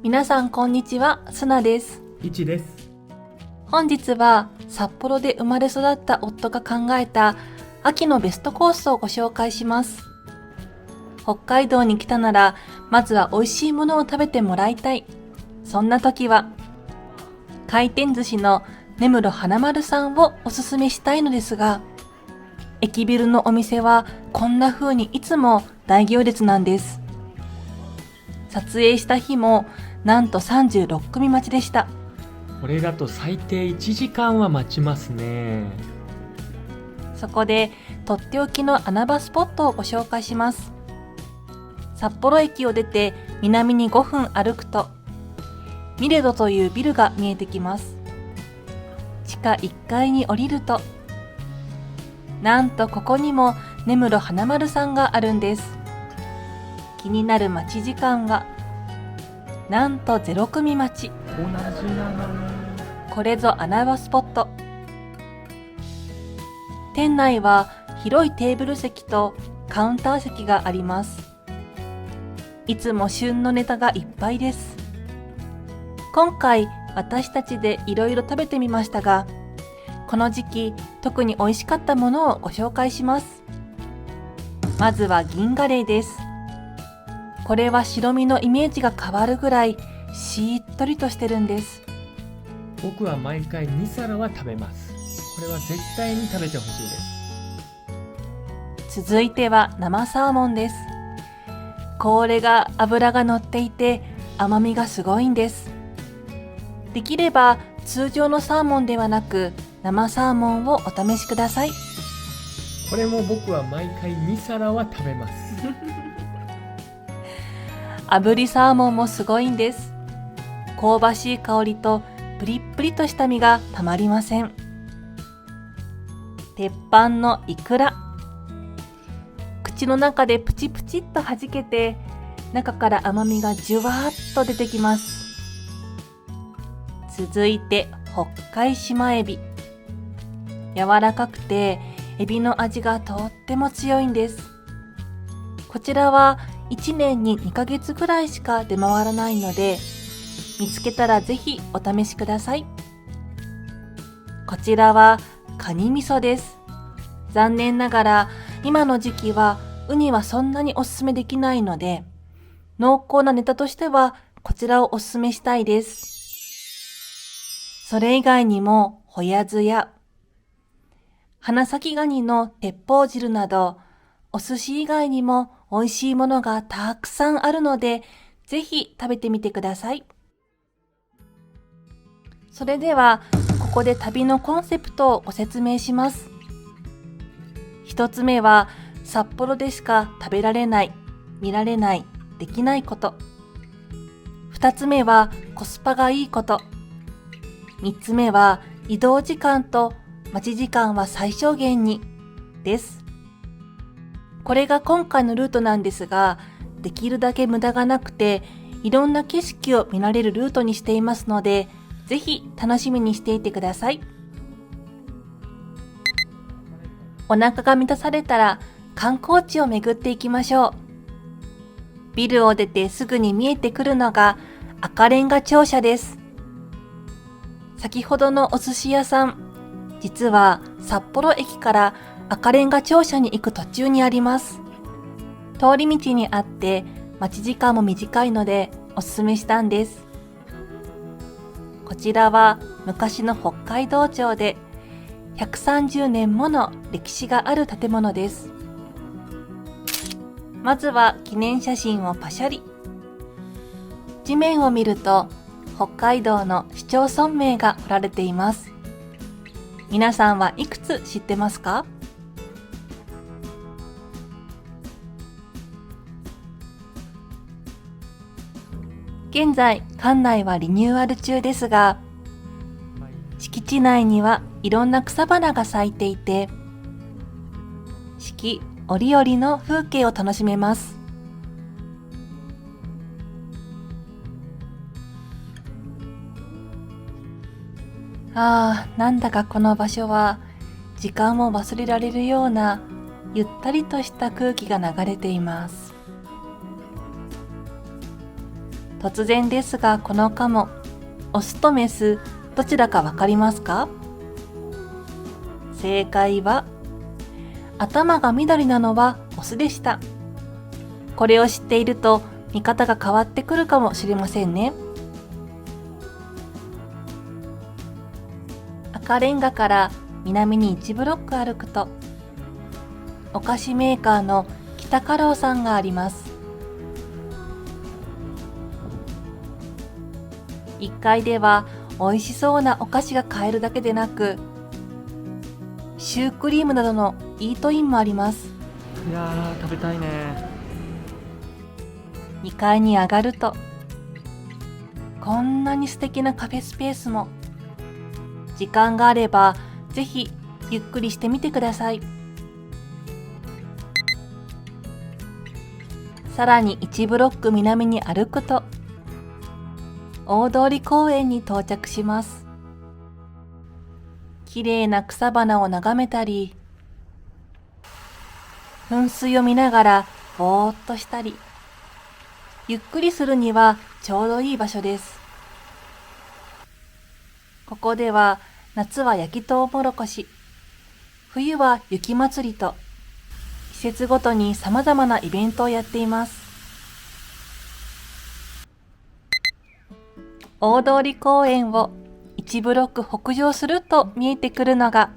皆さんこんにちは、スナです。いちです。本日は札幌で生まれ育った夫が考えた秋のベストコースをご紹介します。北海道に来たなら、まずは美味しいものを食べてもらいたい。そんな時は、回転寿司の根室花丸さんをおすすめしたいのですが、駅ビルのお店はこんな風にいつも大行列なんです。撮影した日もなんと36組待ちでした。これだと最低1時間は待ちますね。そこでとっておきの穴場スポットをご紹介します。札幌駅を出て南に5分歩くとミレドというビルが見えてきます。地下1階に降りると、なんとここにも根室花丸さんがあるんです。気になる待ち時間はなんと0組待ち。同じなの。これぞ穴場スポット。店内は広いテーブル席とカウンター席があります。いつも旬のネタがいっぱいです。今回私たちでいろいろ食べてみましたが、この時期特に美味しかったものをご紹介します。まずは銀ガレイです。これは白身のイメージが変わるぐらいしっとりとしてるんです。僕は毎回2皿は食べます。これは絶対に食べてほしいです。続いては生サーモンです。これが脂が乗っていて甘みがすごいんです。できれば通常のサーモンではなく生サーモンをお試しください。これも僕は毎回2皿は食べます。炙りサーモンもすごいんです。香ばしい香りとプリップリとした身がたまりません。鉄板のイクラ。口の中でプチプチっと弾けて、中から甘みがじゅわーっと出てきます。続いて北海島エビ。柔らかくてエビの味がとっても強いんです。こちらは1年に2ヶ月くらいしか出回らないので、見つけたらぜひお試しください。こちらはカニ味噌です。残念ながら今の時期はウニはそんなにおすすめできないので、濃厚なネタとしてはこちらをおすすめしたいです。それ以外にもホヤズや花咲ガニの鉄砲汁など、お寿司以外にも美味しいものがたくさんあるので、ぜひ食べてみてください。それではここで旅のコンセプトをご説明します。一つ目は札幌でしか食べられない、見られない、できないこと。二つ目はコスパがいいこと。三つ目は移動時間と待ち時間は最小限にです。これが今回のルートなんですが、できるだけ無駄がなくていろんな景色を見られるルートにしていますので、ぜひ楽しみにしていてください。お腹が満たされたら観光地を巡っていきましょう。ビルを出てすぐに見えてくるのが赤レンガ庁舎です。先ほどのお寿司屋さん、実は札幌駅から赤レンガ庁舎に行く途中にあります。通り道にあって待ち時間も短いのでおすすめしたんです。こちらは昔の北海道庁で130年もの歴史がある建物です。まずは記念写真をパシャリ。地面を見ると北海道の市町村名が彫られています。皆さんはいくつ知ってますか？現在、館内はリニューアル中ですが、敷地内にはいろんな草花が咲いていて、四季折々の風景を楽しめます。なんだかこの場所は時間を忘れられるようなゆったりとした空気が流れています。突然ですがこのカモ、オスとメスどちらかわかりますか？正解は、頭が緑なのはオスでした。これを知っていると見方が変わってくるかもしれませんね。赤レンガから南に1ブロック歩くと、お菓子メーカーの北家老さんがあります。1階では美味しそうなお菓子が買えるだけでなく、シュークリームなどのイートインもあります。いやー、食べたいね。2階に上がると、こんなに素敵なカフェスペースも。時間があればぜひゆっくりしてみてください。さらに1ブロック南に歩くと、大通公園に到着します。綺麗な草花を眺めたり、噴水を見ながらぼーっとしたり、ゆっくりするにはちょうどいい場所です。ここでは夏は焼きとうもろこし、冬は雪まつりと、季節ごとに様々なイベントをやっています。大通公園を1ブロック北上すると見えてくるのが、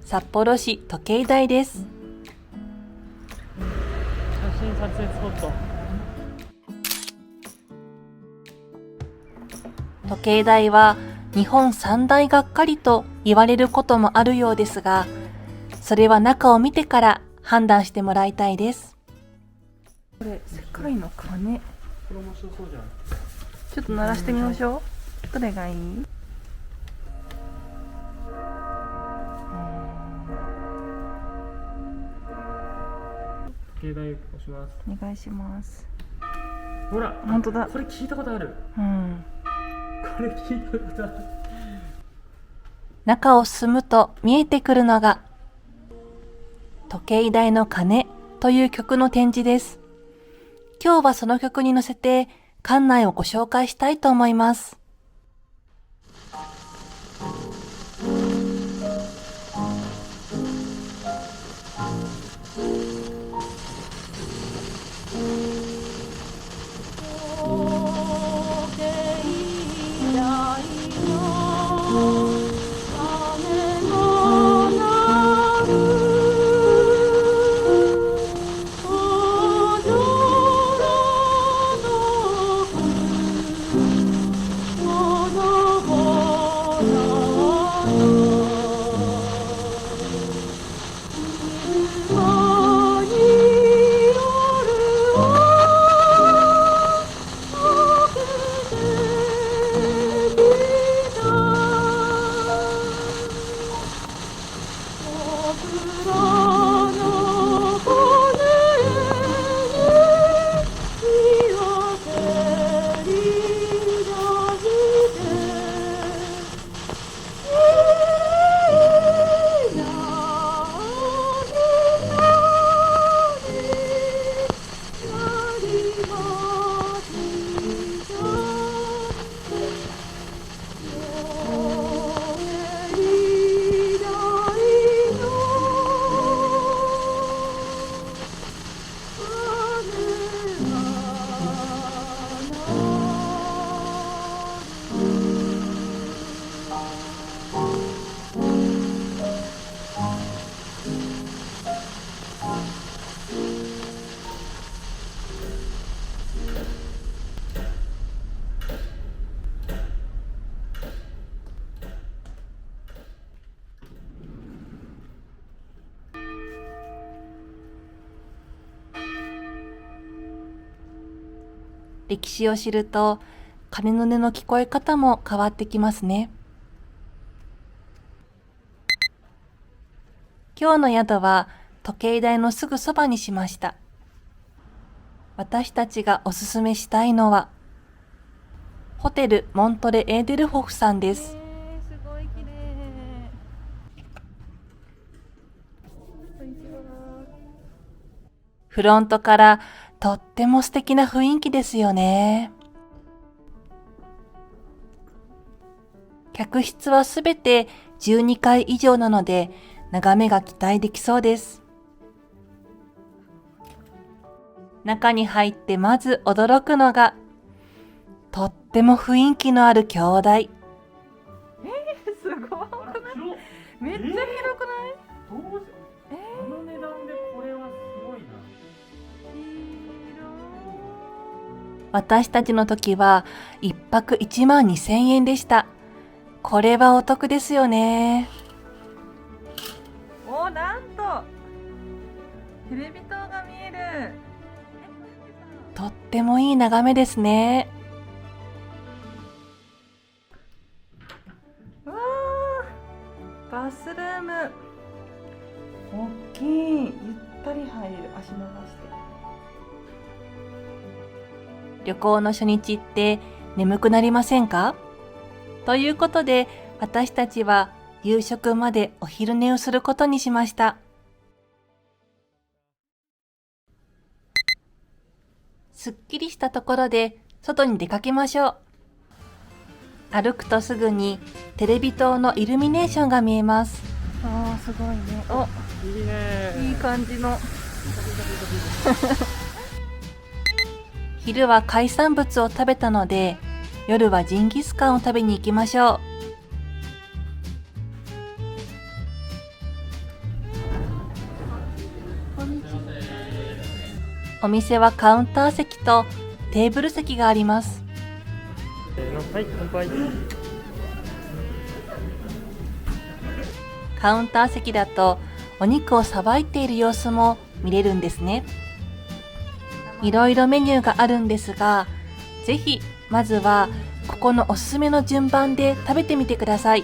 札幌市時計台です。写真撮影スポット。時計台は日本三大がっかりと言われることもあるようですが、それは中を見てから判断してもらいたいです。これ世界の鐘。これ面白そうじゃん。ちょっと鳴らしてみましょう。どれがいい？時計台押します。お願いします。ほら、本当だ。これ聞いたことある。うん。これ聞いたことある。中を進むと見えてくるのが、時計台の鐘という曲の展示です。今日はその曲に乗せて館内をご紹介したいと思います。歴史を知ると、鐘の音の聞こえ方も変わってきますね。今日の宿は時計台のすぐそばにしました。私たちがおすすめしたいのは、ホテルモントレ・エーデルホフさんです。すごい綺麗。フロントからとっても素敵な雰囲気ですよね。客室はすべて12階以上なので、眺めが期待できそうです。中に入ってまず驚くのが、とっても雰囲気のある鏡台。すごい。めっちゃ広くない？この値段でこれはすごいな。私たちの時は1泊1万2000円でした。これはお得ですよね。お、なんとテレビ塔が見える。とってもいい眺めですね。わー、バスルーム大きい。ゆったり入れる。足伸ばして。旅行の初日って眠くなりませんか？ということで、私たちは夕食までお昼寝をすることにしました。すっきりしたところで外に出かけましょう。歩くとすぐにテレビ塔のイルミネーションが見えます。あー、すごいね。お、いいね。いい感じの。昼は海産物を食べたので、夜はジンギスカンを食べに行きましょう。お店はカウンター席とテーブル席があります。はい、乾杯。カウンター席だとお肉をさばいている様子も見れるんですね。いろいろメニューがあるんですが、ぜひまずはここのおすすめの順番で食べてみてください。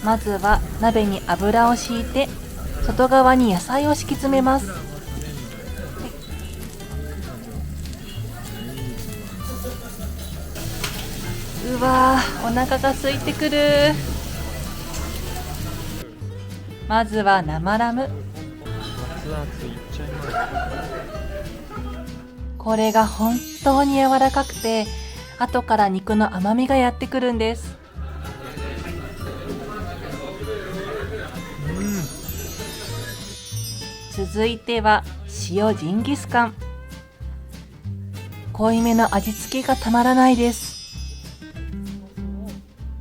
まずは鍋に油を敷いて、外側に野菜を敷き詰めます。うわー、お腹が空いてくる。まずは生ラム。熱々いっちゃいます。これが本当に柔らかくて、後から肉の甘みがやってくるんです。続いては塩ジンギスカン。濃いめの味付けがたまらないです。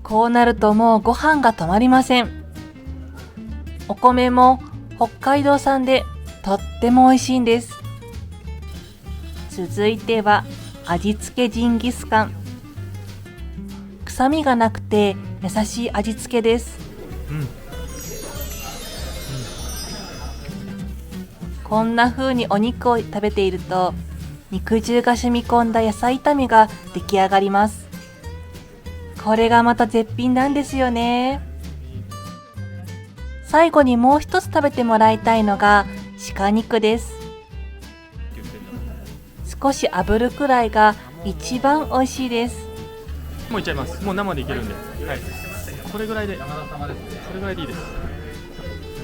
こうなるともうご飯が止まりません。お米も北海道産でとっても美味しいんです。続いては味付けジンギスカン。臭みがなくて優しい味付けです。こんな風にお肉を食べていると、肉汁が染み込んだ野菜炒めが出来上がります。これがまた絶品なんですよね。最後にもう一つ食べてもらいたいのが鹿肉です。少し炙るくらいが一番美味しいです。もういっちゃいます。もう生でいけるんで、はい、これぐらいで、これぐらいでいいです。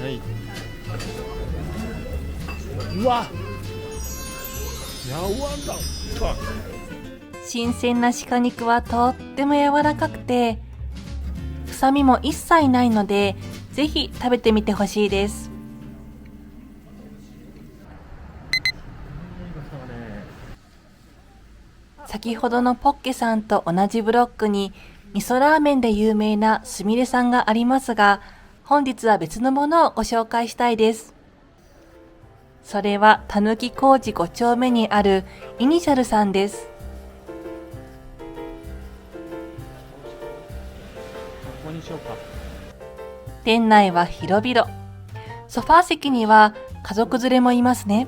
はい。うわ、柔らかい。新鮮な鹿肉はとっても柔らかくて、臭みも一切ないので、ぜひ食べてみてほしいです。先ほどのポッケさんと同じブロックに味噌ラーメンで有名なすみれさんがありますが、本日は別のものをご紹介したいです。それはたぬき工事5丁目にあるイニシャルさんです。ここにしようか。店内は広々。ソファー席には家族連れもいますね。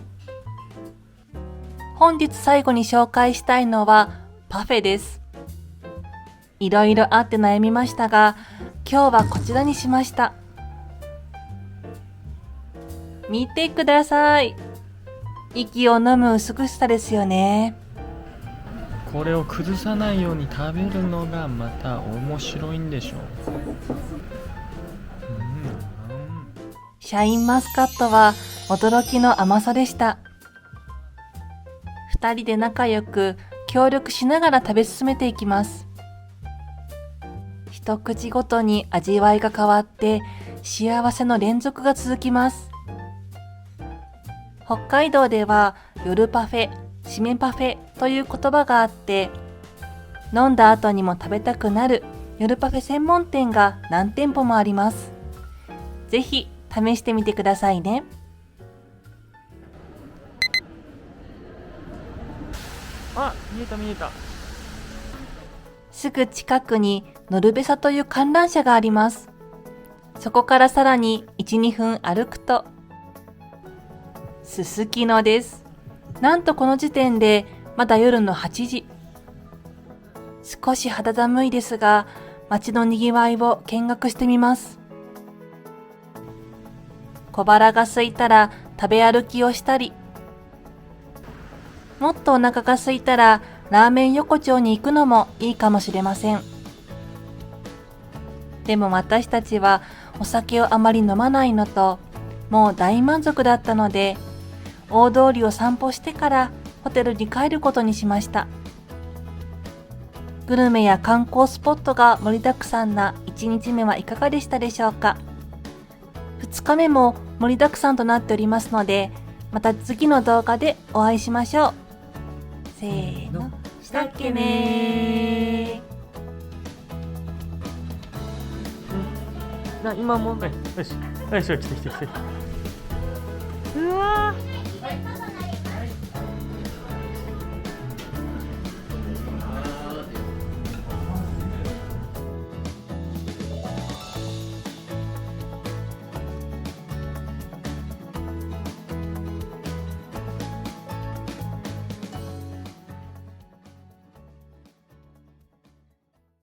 本日最後に紹介したいのはパフェです。いろいろあって悩みましたが、今日はこちらにしました。見てください。息を飲む美しさですよね。これを崩さないように食べるのがまた面白いんでしょう。シャインマスカットは驚きの甘さでした。2人で仲良く協力しながら食べ進めていきます。一口ごとに味わいが変わって幸せの連続が続きます。北海道では夜パフェ、締めパフェという言葉があって、飲んだ後にも食べたくなる夜パフェ専門店が何店舗もあります。ぜひ試してみてくださいね。あ、見えた見えた。すぐ近くにノルベサという観覧車があります。そこからさらに 1、2分歩くと、すすきのです。なんとこの時点でまだ夜の8時。少し肌寒いですが、街のにぎわいを見学してみます。小腹が空いたら食べ歩きをしたり、もっとお腹が空いたらラーメン横丁に行くのもいいかもしれません。でも私たちはお酒をあまり飲まないのと、もう大満足だったので、大通りを散歩してからホテルに帰ることにしました。グルメや観光スポットが盛りだくさんな1日目はいかがでしたでしょうか。2日目も盛りだくさんとなっておりますので、また次の動画でお会いしましょう。せーの、したっけねー。今もう、よし、よし、来て来て来て。うわー。